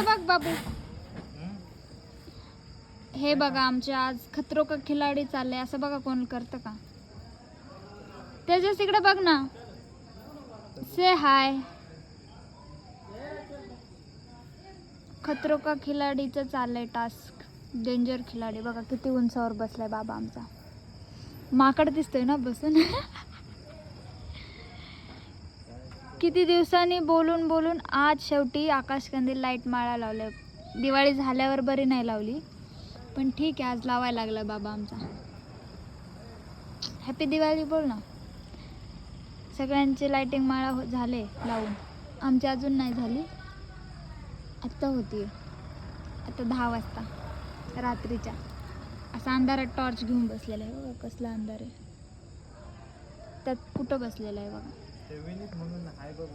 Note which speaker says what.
Speaker 1: इकडे बघ बाबू. हे बघा आमचे आज खतरो का खिलाडी चालले. असं बघा कोण करतं का. तेजस इकडे बघ ना. से हाय. खतरो का खिलाडीचं चाललंय टास्क. डेंजर खिलाडी. बघा किती उंचावर बसलाय बाबा आमचा. माकड दिसतोय ना बसून. किती दिवसांनी बोलून बोलून आज शेवटी आकाशकंदील लाईट माळा लावले. दिवाळी झाल्यावर बरी नाही लावली, पण ठीक आहे आज लावायला लागला बाबा आमचा. हॅपी दिवाळी बोल ना. सगळ्यांचे लाईटिंग माळा झाले लावून. आमची अजून नाही झाली. आत्ता होती. आता 10 वाजता रात्रीच्या. असा अंधारात टॉर्च घेऊन बसलेला आहे बघा. कसला अंधार आहे. त्यात कुठं बसलेला आहे बघा.
Speaker 2: म्हणून हाय बघ.